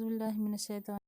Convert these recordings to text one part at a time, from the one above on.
باللہ من الشیطان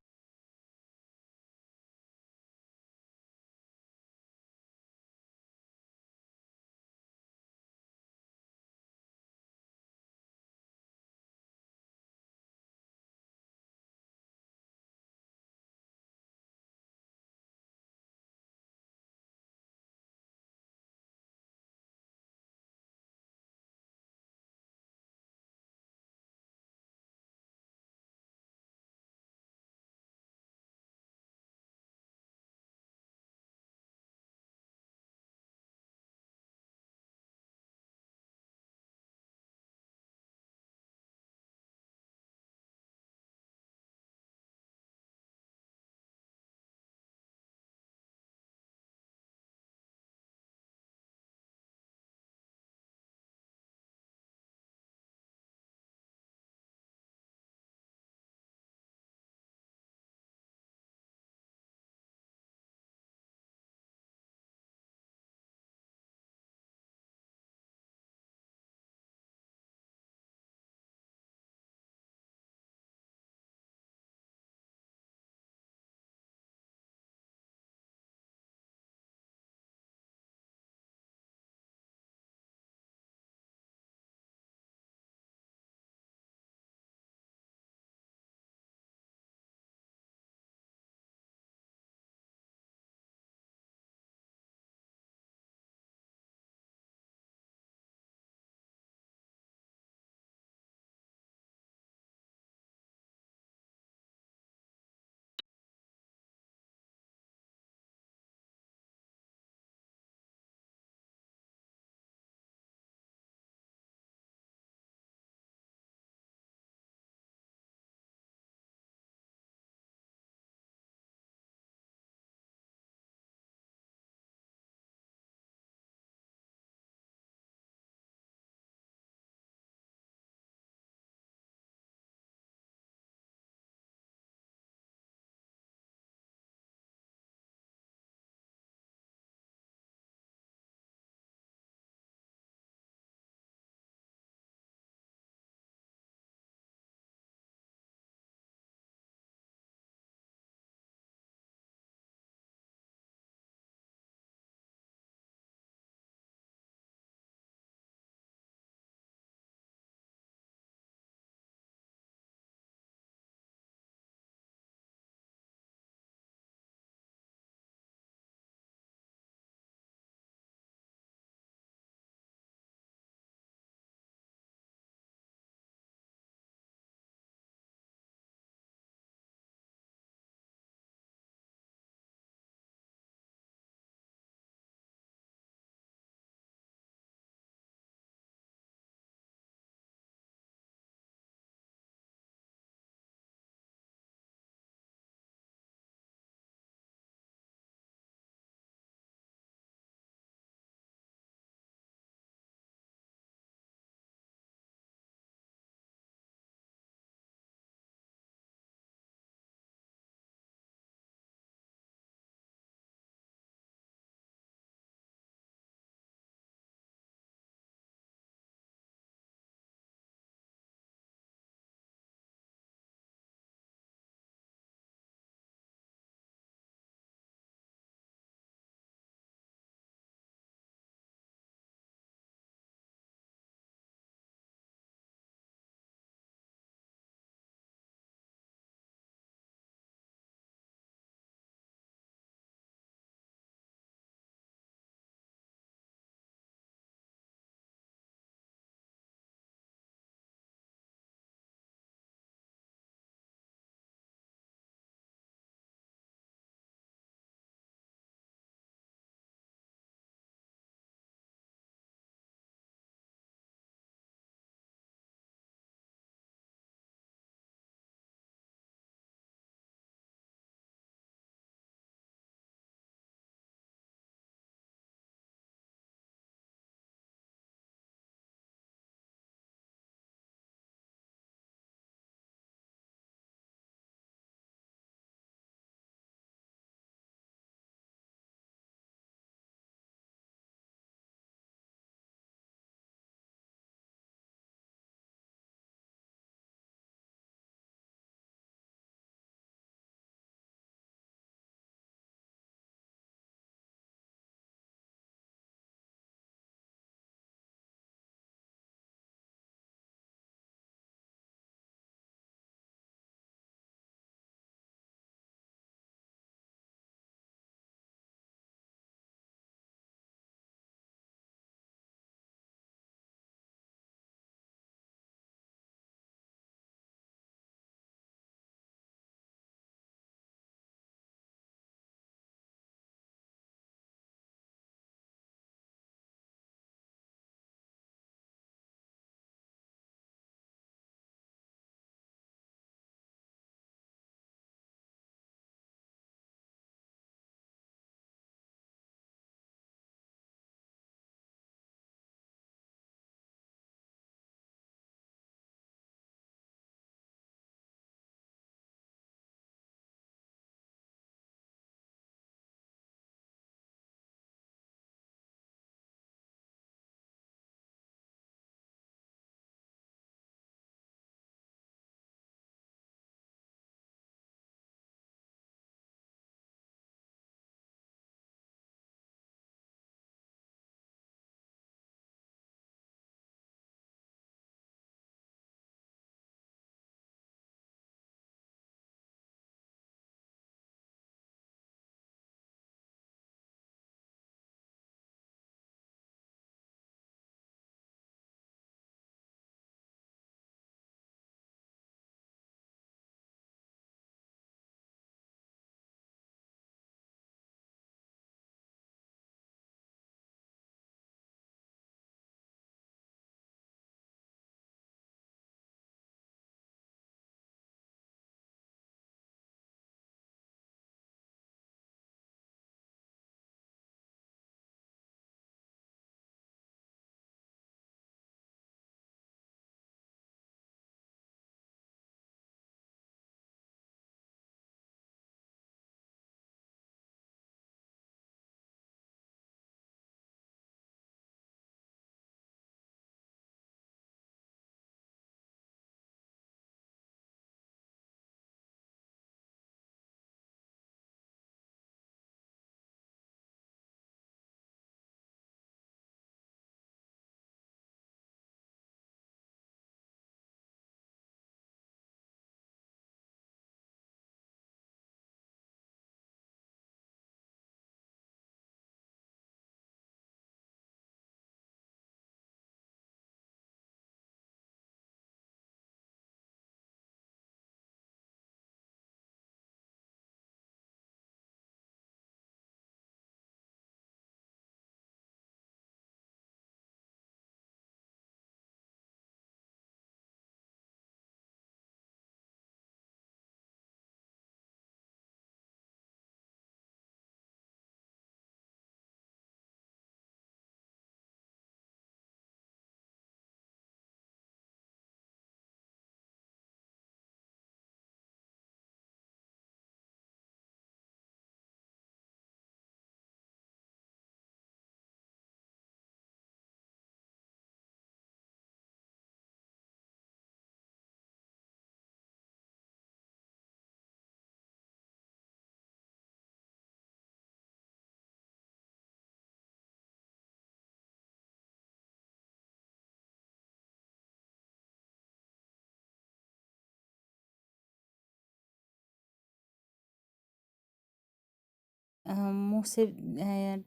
मुंह से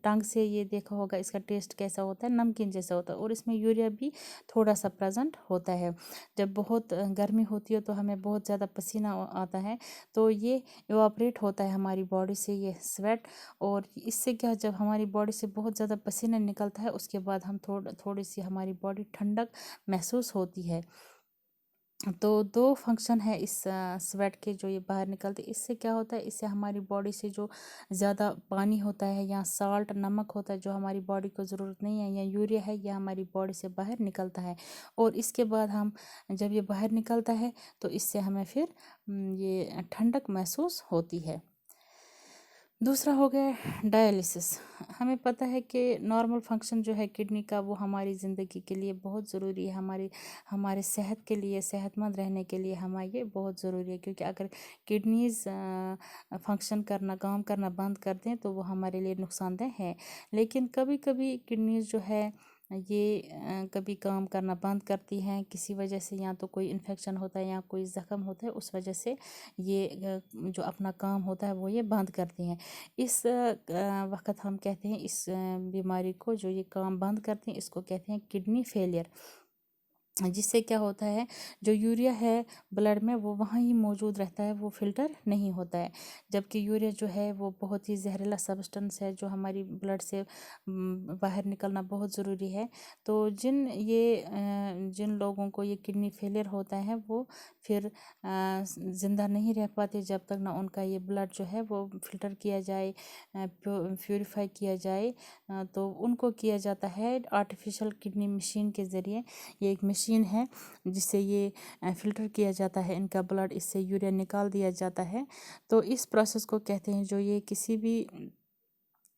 टंग से ये देखा होगा इसका टेस्ट कैसा होता है, नमकीन जैसा होता है। और इसमें यूरिया भी थोड़ा सा प्रेजेंट होता है। जब बहुत गर्मी होती है तो हमें बहुत ज़्यादा पसीना आता है, तो ये इवापरेट होता है हमारी बॉडी से ये स्वेट। और इससे क्या, जब हमारी बॉडी से बहुत ज़्यादा पसीना निकलता है उसके बाद हम थोड़ी सी हमारी बॉडी ठंडक महसूस होती है। तो दो फंक्शन है इस स्वेट के जो ये बाहर निकलते, इससे क्या होता है, इससे हमारी बॉडी से जो ज़्यादा पानी होता है या साल्ट नमक होता है जो हमारी बॉडी को ज़रूरत नहीं है, या यूरिया है, यह हमारी बॉडी से बाहर निकलता है। और इसके बाद हम जब ये बाहर निकलता है तो इससे हमें फिर ये ठंडक महसूस होती है। दूसरा हो गया डायलिसिस। हमें पता है कि नॉर्मल फंक्शन जो है किडनी का वो हमारी ज़िंदगी के लिए बहुत ज़रूरी है, हमारे सेहत के लिए, सेहतमंद रहने के लिए हमारे ये बहुत ज़रूरी है। क्योंकि अगर किडनीज़ फंक्शन करना, काम करना बंद कर दें तो वो हमारे लिए नुकसानदेह है। लेकिन कभी कभी किडनीज़ जो है ये कभी काम करना बंद करती हैं किसी वजह से, या तो कोई इन्फेक्शन होता है या कोई ज़ख़म होता है, उस वजह से ये जो अपना काम होता है वो ये बंद करती हैं। इस वक्त हम कहते हैं इस बीमारी को, जो ये काम बंद करती हैं, इसको कहते हैं किडनी फेलियर। जिससे क्या होता है, जो यूरिया है ब्लड में वो वहाँ ही मौजूद रहता है, वो फ़िल्टर नहीं होता है। जबकि यूरिया जो है वो बहुत ही जहरीला सब्सटेंस है जो हमारी ब्लड से बाहर निकलना बहुत ज़रूरी है। तो जिन लोगों को ये किडनी फेलियर होता है वो फिर ज़िंदा नहीं रह पाते जब तक ना उनका ये ब्लड जो है वो फ़िल्टर किया जाए, प्योरीफाई किया जाए। तो उनको किया जाता है आर्टिफिशियल किडनी मशीन के ज़रिए। ये एक मशीन है जिससे ये फ़िल्टर किया जाता है इनका ब्लड, इससे यूरिया निकाल दिया जाता है। तो इस प्रोसेस को कहते हैं, जो ये किसी भी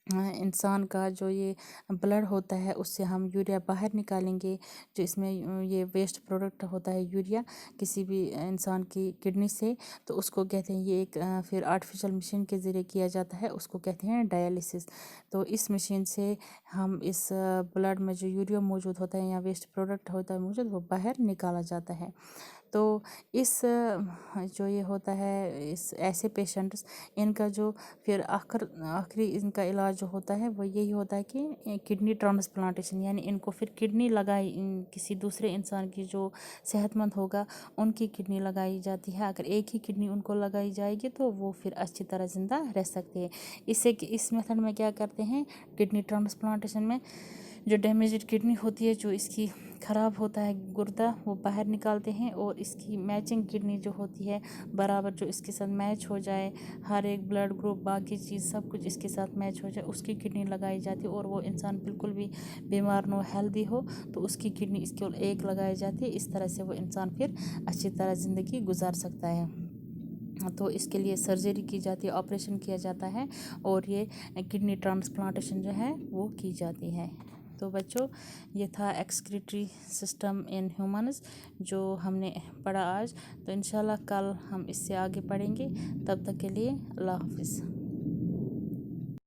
इंसान का जो ये ब्लड होता है उससे हम यूरिया बाहर निकालेंगे, जो इसमें ये वेस्ट प्रोडक्ट होता है यूरिया किसी भी इंसान की किडनी से, तो उसको कहते हैं ये एक फिर आर्टिफिशियल मशीन के ज़रिए किया जाता है, उसको कहते हैं डायलिसिस। तो इस मशीन से हम इस ब्लड में जो यूरिया मौजूद होता है या वेस्ट प्रोडक्ट होता है मौजूद, वो बाहर निकाला जाता है। तो इस जो ये होता है, इस ऐसे पेशेंट्स, इनका जो फिर आखिरी इनका इलाज जो होता है वो यही होता है कि किडनी ट्रांसप्लांटेशन, यानी इनको फिर किडनी लगाई, किसी दूसरे इंसान की जो सेहतमंद होगा उनकी किडनी लगाई जाती है। अगर एक ही किडनी उनको लगाई जाएगी तो वो फिर अच्छी तरह ज़िंदा रह सकते हैं। इस मेथड में क्या करते हैं, किडनी ट्रांसप्लांटेशन में जो डैमेज्ड किडनी होती है, जो इसकी ख़राब होता है गुर्दा, वो बाहर निकालते हैं, और इसकी मैचिंग किडनी जो होती है बराबर, जो इसके साथ मैच हो जाए, हर एक ब्लड ग्रुप बाकी चीज़ सब कुछ इसके साथ मैच हो जाए, उसकी किडनी लगाई जाती है। और वो इंसान बिल्कुल भी बीमार न हो, हेल्दी हो, तो उसकी किडनी इसके एक लगाई जाती है। इस तरह से वो इंसान फिर अच्छी तरह ज़िंदगी गुजार सकता है। तो इसके लिए सर्जरी की जाती है, ऑपरेशन किया जाता है, और ये किडनी ट्रांसप्लांटेशन जो है वो की जाती है। तो बच्चों, ये था एक्सक्रीटरी सिस्टम इन ह्यूमन्स जो हमने पढ़ा आज। तो इंशाल्लाह कल हम इससे आगे पढ़ेंगे। तब तक के लिए अल्लाह हाफिज़।